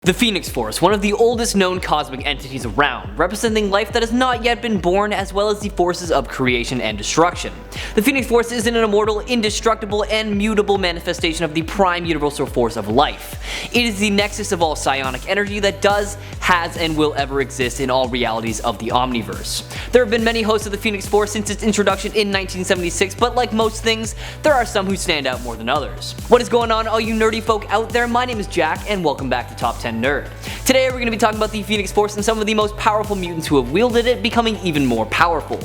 The Phoenix Force, one of the oldest known cosmic entities around, representing life that has not yet been born as well as the forces of creation and destruction. The Phoenix Force is an immortal, indestructible, and mutable manifestation of the prime universal force of life. It is the nexus of all psionic energy that does, has, and will ever exist in all realities of the Omniverse. There have been many hosts of the Phoenix Force since its introduction in 1976, but like most things, there are some who stand out more than others. What is going on, all you nerdy folk out there? My name is Jack, and welcome back to Top 10 Nerd. Today we're going to be talking about the Phoenix Force and some of the most powerful mutants who have wielded it becoming even more powerful.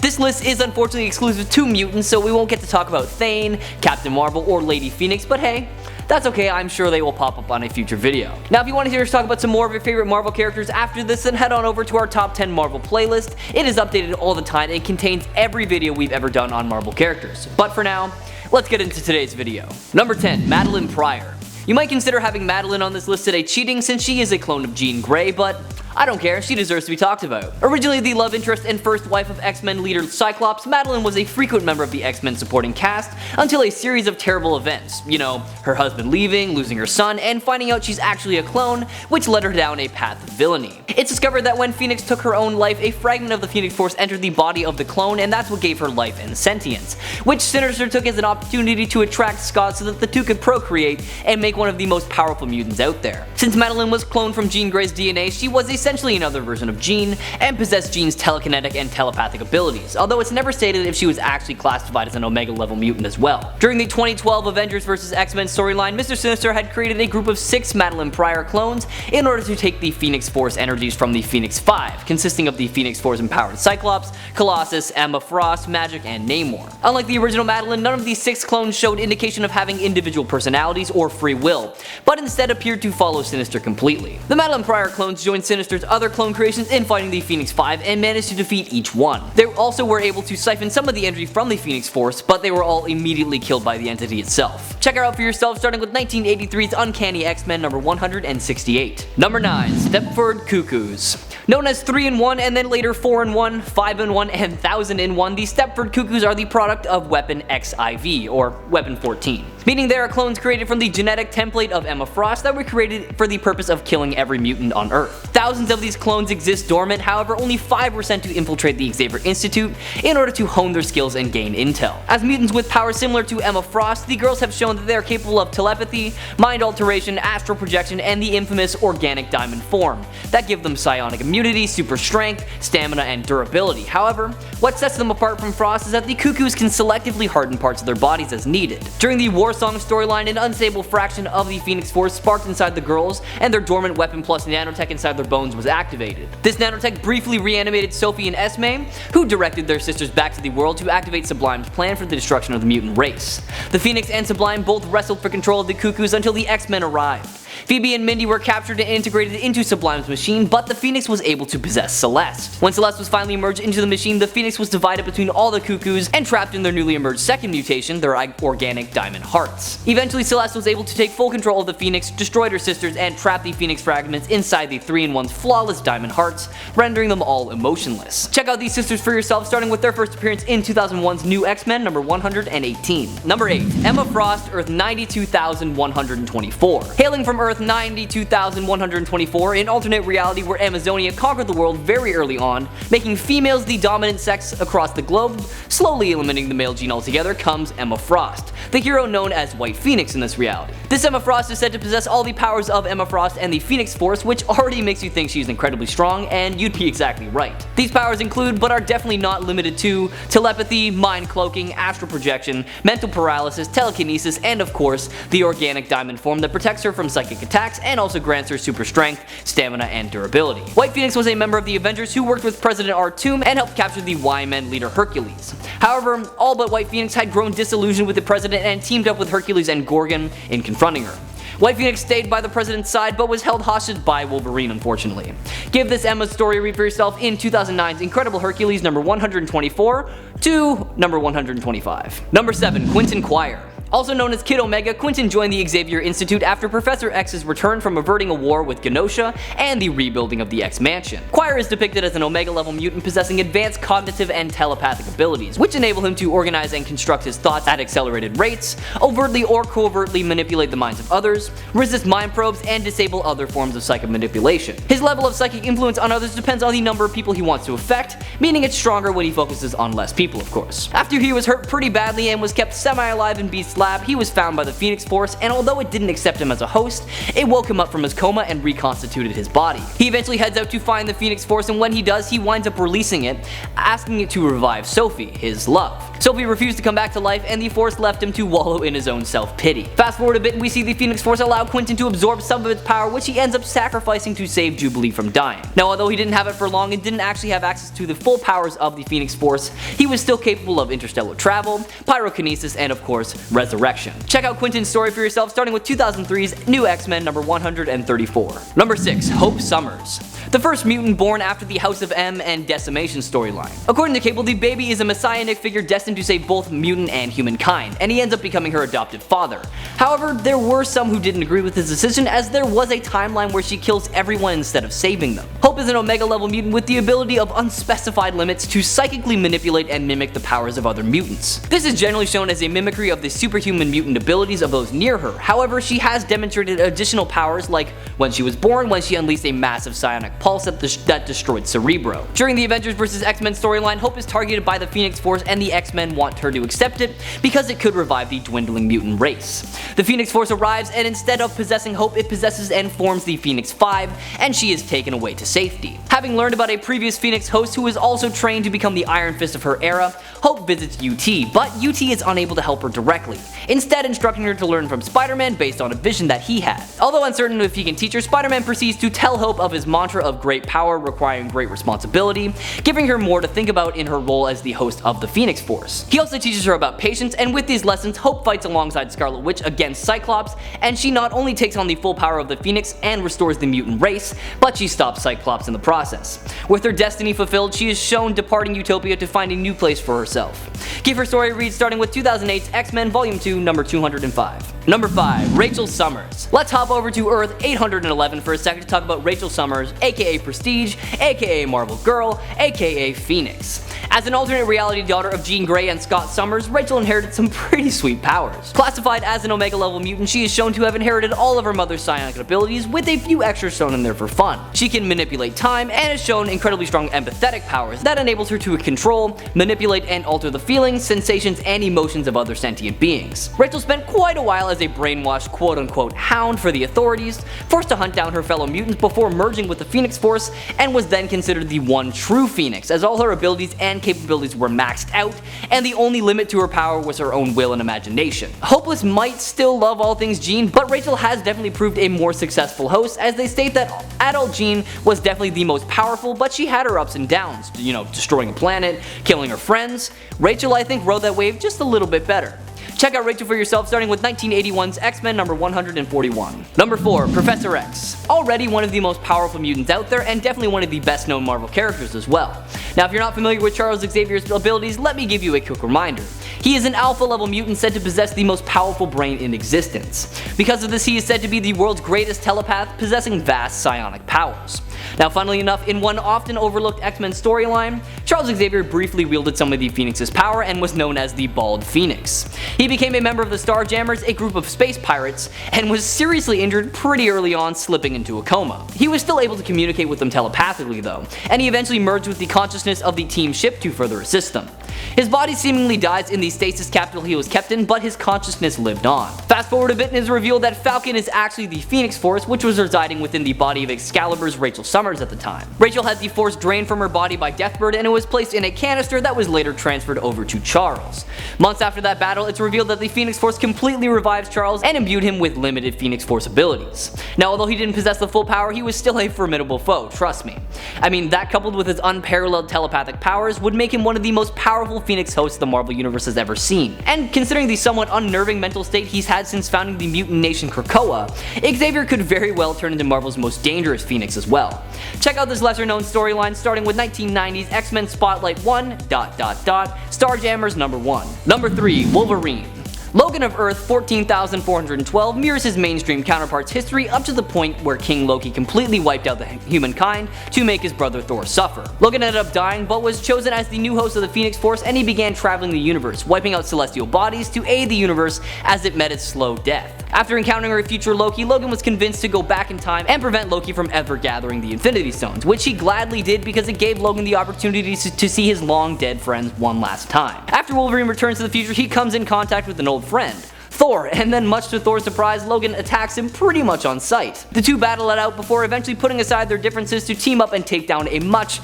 This list is unfortunately exclusive to mutants, so we won't get to talk about Thane, Captain Marvel, or Lady Phoenix, but hey, that's okay, I'm sure they will pop up on a future video. Now if you want to hear us talk about some more of your favorite Marvel characters after this, then head on over to our Top 10 Marvel playlist. It is updated all the time and contains every video we've ever done on Marvel characters. But for now, let's get into today's video. Number 10. MADELYNE PRYOR. You might consider having MADELYNE on this list today cheating since she is a clone of Jean Grey, but I don't care, she deserves to be talked about. Originally the love interest and first wife of X-Men leader Cyclops, MADELYNE was a frequent member of the X-Men supporting cast until a series of terrible events. You know, her husband leaving, losing her son, and finding out she's actually a clone, which led her down a path of villainy. It's discovered that when Phoenix took her own life, a fragment of the Phoenix Force entered the body of the clone, and that's what gave her life and sentience, which Sinister took as an opportunity to attract Scott so that the two could procreate and make one of the most powerful mutants out there. Since MADELYNE was cloned from Jean Grey's DNA, she was essentially another version of Jean, and possessed Jean's telekinetic and telepathic abilities, although it's never stated if she was actually classified as an Omega level mutant as well. During the 2012 Avengers vs. X-Men storyline, Mr. Sinister had created a group of 6 MADELYNE PRYOR clones in order to take the Phoenix Force energies from the Phoenix 5, consisting of the Phoenix Force empowered Cyclops, Colossus, Emma Frost, Magik, and Namor. Unlike the original MADELYNE, none of these 6 clones showed indication of having individual personalities or free will, but instead appeared to follow Sinister completely. The MADELYNE PRYOR clones joined Sinister's other clone creations in fighting the Phoenix 5 and managed to defeat each one. They also were able to siphon some of the energy from the Phoenix Force, but they were all immediately killed by the entity itself. Check her out for yourself, starting with 1983's Uncanny X-Men number 168. Number 9. STEPFORD CUCKOOS. Known as 3-in-1 and then later 4-in-1, 5-in-1, and 1000-in-1, the STEPFORD CUCKOOS are the product of Weapon XIV, or Weapon 14. Meaning they are clones created from the genetic template of Emma Frost that were created for the purpose of killing every mutant on Earth. Thousands of these clones exist dormant, however only 5 were sent to infiltrate the Xavier Institute in order to hone their skills and gain intel. As mutants with powers similar to Emma Frost, the girls have shown that they are capable of telepathy, mind alteration, astral projection, and the infamous organic diamond form that give them psionic immunity, super strength, stamina, and durability. However, what sets them apart from Frost is that the Cuckoos can selectively harden parts of their bodies as needed. During the War Song storyline, an unstable fraction of the Phoenix Force sparked inside the girls, and their dormant weapon plus nanotech inside their bones was activated. This nanotech briefly reanimated Sophie and Esme, who directed their sisters back to the world to activate Sublime's plan for the destruction of the mutant race. The Phoenix and Sublime both wrestled for control of the Cuckoos until the X-Men arrived. Phoebe and Mindy were captured and integrated into Sublime's machine, but the Phoenix was able to possess Celeste. When Celeste was finally merged into the machine, the Phoenix was divided between all the Cuckoos and trapped in their newly emerged second mutation, their organic diamond hearts. Eventually, Celeste was able to take full control of the Phoenix, destroyed her sisters, and trap the Phoenix fragments inside the 3-in-1's flawless diamond hearts, rendering them all emotionless. Check out these sisters for yourself, starting with their first appearance in 2001's New X-Men number 118. Number 8. Emma Frost, Earth 92124. Hailing from Earth 92124, an alternate reality where Amazonia conquered the world very early on, making females the dominant sex across the globe, slowly eliminating the male gene altogether, comes Emma Frost, the hero known as White Phoenix in this reality. This Emma Frost is said to possess all the powers of Emma Frost and the Phoenix Force, which already makes you think she's incredibly strong, and you'd be exactly right. These powers include, but are definitely not limited to, telepathy, mind cloaking, astral projection, mental paralysis, telekinesis, and of course, the organic diamond form that protects her from psychic attacks and also grants her super strength, stamina, and durability. White Phoenix was a member of the Avengers who worked with President Artoom and helped capture the Y-Men leader Hercules. However, all but White Phoenix had grown disillusioned with the president and teamed up with Hercules and Gorgon in confronting her. White Phoenix stayed by the president's side but was held hostage by Wolverine, unfortunately. Give this Emma story a read for yourself in 2009's Incredible Hercules number 124 to number 125. Number 7. QUENTIN QUIRE. Also known as Kid Omega, Quentin joined the Xavier Institute after Professor X's return from averting a war with Genosha and the rebuilding of the X Mansion. QUIRE is depicted as an Omega level mutant possessing advanced cognitive and telepathic abilities, which enable him to organize and construct his thoughts at accelerated rates, overtly or covertly manipulate the minds of others, resist mind probes, and disable other forms of psychic manipulation. His level of psychic influence on others depends on the number of people he wants to affect, meaning it's stronger when he focuses on less people, of course. After he was hurt pretty badly and was kept semi-alive in Beast's lab, he was found by the Phoenix Force, and although it didn't accept him as a host, it woke him up from his coma and reconstituted his body. He eventually heads out to find the Phoenix Force, and when he does, he winds up releasing it, asking it to revive Sophie, his love. Sophie refused to come back to life, and the Force left him to wallow in his own self-pity. Fast forward a bit and we see the Phoenix Force allow Quentin to absorb some of its power, which he ends up sacrificing to save Jubilee from dying. Now, although he didn't have it for long and didn't actually have access to the full powers of the Phoenix Force, he was still capable of interstellar travel, pyrokinesis, and of course, resurrection. Check out Quentin's story for yourself, starting with 2003's New X-Men number 134. Number 6. Hope Summers. The first mutant born after the House of M and Decimation storyline. According to Cable, the baby is a messianic figure destined to save both mutant and humankind, and he ends up becoming her adopted father. However, there were some who didn't agree with his decision, as there was a timeline where she kills everyone instead of saving them. Hope is an Omega level mutant with the ability of unspecified limits to psychically manipulate and mimic the powers of other mutants. This is generally shown as a mimicry of the superhuman mutant abilities of those near her. However, she has demonstrated additional powers, like when she was born, when she unleashed a massive psionic pulse that destroyed Cerebro. During the Avengers vs. X-Men storyline, Hope is targeted by the Phoenix Force, and the X-Men want her to accept it because it could revive the dwindling mutant race. The Phoenix Force arrives, and instead of possessing Hope, it possesses and forms the Phoenix 5, and she is taken away to safety. Having learned about a previous Phoenix host who is also trained to become the Iron Fist of her era, Hope visits UT, but UT is unable to help her directly, instead instructing her to learn from Spider-Man based on a vision that he had. Although uncertain if he can teach her, Spider-Man proceeds to tell Hope of his mantra of great power requiring great responsibility, giving her more to think about in her role as the host of the Phoenix Force. He also teaches her about patience, and with these lessons, Hope fights alongside Scarlet Witch against Cyclops, and she not only takes on the full power of the Phoenix and restores the mutant race, but she stops Cyclops in the process. With her destiny fulfilled, she is shown departing Utopia to find a new place for herself. Give her story a read, starting with 2008's X-Men Volume 2, number 205. Number 5. Rachel Summers. Let's hop over to Earth 811 for a second to talk about Rachel Summers, aka Prestige, aka Marvel Girl, aka Phoenix. As an alternate reality daughter of Jean Grey and Scott Summers, Rachel inherited some pretty sweet powers. Classified as an Omega level mutant, she is shown to have inherited all of her mother's psionic abilities, with a few extras shown in there for fun. She can manipulate time, and is shown incredibly strong empathetic powers that enables her to control, manipulate, and alter the feelings, sensations, and emotions of other sentient beings. Rachel spent quite a while as a brainwashed quote-unquote hound for the authorities, forced to hunt down her fellow mutants before merging with the Phoenix Force, and was then considered the one true Phoenix, as all her abilities and capabilities were maxed out, and the only limit to her power was her own will and imagination. Hopeless might still love all things Jean, but Rachel has definitely proved a more successful host, as they state that adult Jean was definitely the most powerful, but she had her ups and downs, destroying a planet, killing her friends. Rachel, I think, rode that wave just a little bit better. Check out Rachel for yourself, starting with 1981's X-Men number 141. Number 4. Professor X. Already one of the most powerful mutants out there, and definitely one of the best known Marvel characters as well. Now, if you're not familiar with Charles Xavier's abilities, let me give you a quick reminder. He is an alpha level mutant said to possess the most powerful brain in existence. Because of this, he is said to be the world's greatest telepath, possessing vast psionic powers. Now, funnily enough, in one often overlooked X-Men storyline, Charles Xavier briefly wielded some of the Phoenix's power and was known as the Bald Phoenix. He became a member of the Starjammers, a group of space pirates, and was seriously injured pretty early on, slipping into a coma. He was still able to communicate with them telepathically though, and he eventually merged with the consciousness of the team ship to further assist them. His body seemingly dies in the stasis capsule he was kept in, but his consciousness lived on. Fast forward a bit and it is revealed that Falcon is actually the Phoenix Force, which was residing within the body of Excalibur's Rachel Summers at the time. Rachel had the Force drained from her body by Deathbird, and it was placed in a canister that was later transferred over to Charles. Months after that battle, it's revealed that the Phoenix Force completely revives Charles and imbued him with limited Phoenix Force abilities. Now, although he didn't possess the full power, he was still a formidable foe, trust me. I mean, that coupled with his unparalleled telepathic powers would make him one of the most powerful Phoenix hosts the Marvel Universe has ever seen. And considering the somewhat unnerving mental state he's had since founding the mutant nation Krakoa, Xavier could very well turn into Marvel's most dangerous Phoenix as well. Check out this lesser known storyline starting with 1990's X-Men Spotlight 1, Starjammers number 1. Number 3. Wolverine. Logan of Earth 14,412 mirrors his mainstream counterpart's history up to the point where King Loki completely wiped out the humankind to make his brother Thor suffer. Logan ended up dying but was chosen as the new host of the Phoenix Force, and he began traveling the universe, wiping out celestial bodies to aid the universe as it met its slow death. After encountering a future Loki, Logan was convinced to go back in time and prevent Loki from ever gathering the Infinity Stones, which he gladly did because it gave Logan the opportunity to see his long dead friends one last time. After Wolverine returns to the future, he comes in contact with an old friend, Thor, and then much to Thor's surprise, Logan attacks him pretty much on sight. The two battle it out before eventually putting aside their differences to team up and take down a much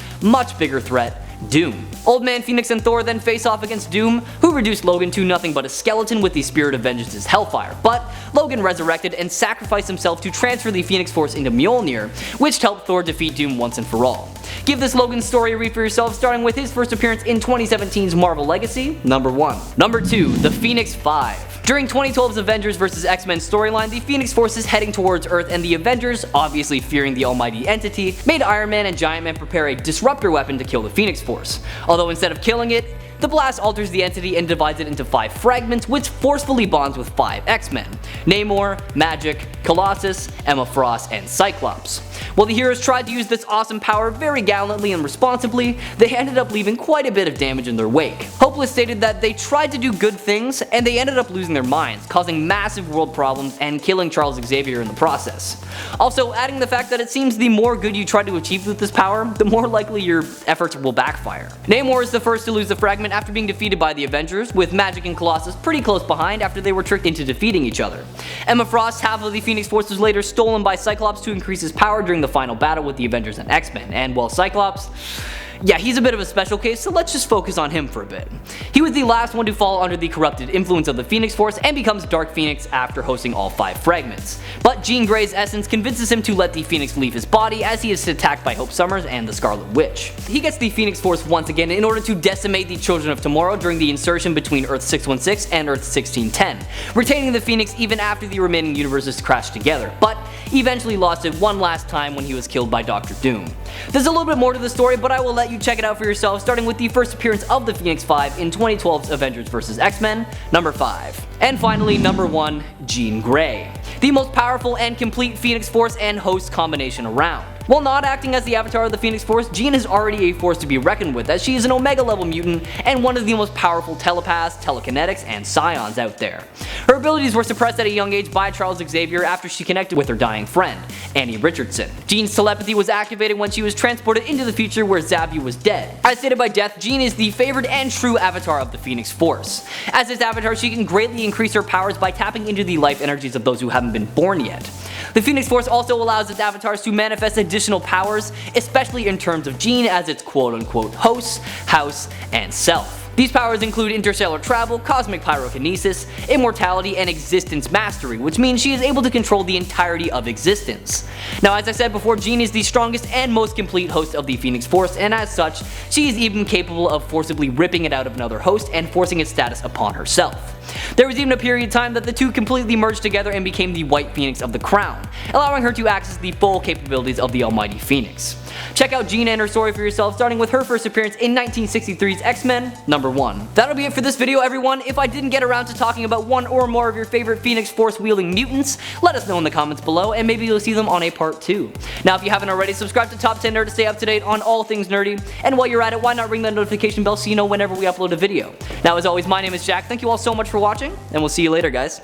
bigger threat, Doom. Old Man Phoenix and Thor then face off against Doom, who reduced Logan to nothing but a skeleton with the Spirit of Vengeance's Hellfire, but Logan resurrected and sacrificed himself to transfer the Phoenix Force into Mjolnir, which helped Thor defeat Doom once and for all. Give this Logan story a read for yourself, starting with his first appearance in 2017's Marvel Legacy, number 1. Number 2, The Phoenix 5. During 2012's Avengers vs. X-Men storyline, the Phoenix Force is heading towards Earth, and the Avengers, obviously fearing the almighty entity, made Iron Man and Giant Man prepare a disruptor weapon to kill the Phoenix Force. Although instead of killing it, the blast alters the entity and divides it into 5 fragments, which forcefully bonds with 5 X-Men: Namor, Magik, Colossus, Emma Frost, and Cyclops. While the heroes tried to use this awesome power very gallantly and responsibly, they ended up leaving quite a bit of damage in their wake. Hopeless stated that they tried to do good things, and they ended up losing their minds, causing massive world problems and killing Charles Xavier in the process. Also, adding the fact that it seems the more good you try to achieve with this power, the more likely your efforts will backfire. Namor is the first to lose the fragment after being defeated by the Avengers, with Magik and Colossus pretty close behind after they were tricked into defeating each other. Emma Frost, half of the Phoenix Force, was later stolen by Cyclops to increase his power during the final battle with the Avengers and X-Men, and while Cyclops, yeah, he's a bit of a special case, so let's just focus on him for a bit. He was the last one to fall under the corrupted influence of the Phoenix Force and becomes Dark Phoenix after hosting all 5 fragments. But Jean Grey's essence convinces him to let the Phoenix leave his body as he is attacked by Hope Summers and the Scarlet Witch. He gets the Phoenix Force once again in order to decimate the Children of Tomorrow during the insertion between Earth 616 and Earth 1610, retaining the Phoenix even after the remaining universes crashed together, but eventually lost it one last time when he was killed by Dr. Doom. There's a little bit more to the story, but I will let you check it out for yourself, starting with the first appearance of the Phoenix 5 in 2012's Avengers vs. X-Men, number 5. And finally, number 1, Jean Grey, the most powerful and complete Phoenix Force and host combination around. While not acting as the avatar of the Phoenix Force, Jean is already a force to be reckoned with, as she is an Omega level mutant and one of the most powerful telepaths, telekinetics, and psions out there. Her abilities were suppressed at a young age by Charles Xavier after she connected with her dying friend, Annie Richardson. Jean's telepathy was activated when she was transported into the future where Xavier was dead. As stated by Death, Jean is the favored and true avatar of the Phoenix Force. As its avatar, she can greatly increase her powers by tapping into the life energies of those who haven't been born yet. The Phoenix Force also allows its avatars to manifest additional powers, especially in terms of Jean as its quote-unquote host, house, and self. These powers include interstellar travel, cosmic pyrokinesis, immortality, and existence mastery, which means she is able to control the entirety of existence. Now, as I said before, Jean is the strongest and most complete host of the Phoenix Force, and as such, she is even capable of forcibly ripping it out of another host and forcing its status upon herself. There was even a period of time that the two completely merged together and became the White Phoenix of the Crown, allowing her to access the full capabilities of the Almighty Phoenix. Check out Jean and her story for yourself, starting with her first appearance in 1963's X-Men, number 1. That'll be it for this video, everyone. If I didn't get around to talking about one or more of your favorite Phoenix Force wielding mutants, let us know in the comments below, and maybe you'll see them on a part 2. Now, if you haven't already, subscribe to Top 10 Nerd to stay up to date on all things nerdy, and while you're at it, why not ring that notification bell so you know whenever we upload a video. Now, as always, my name is Jack. Thank you all so much for watching, and we'll see you later, guys.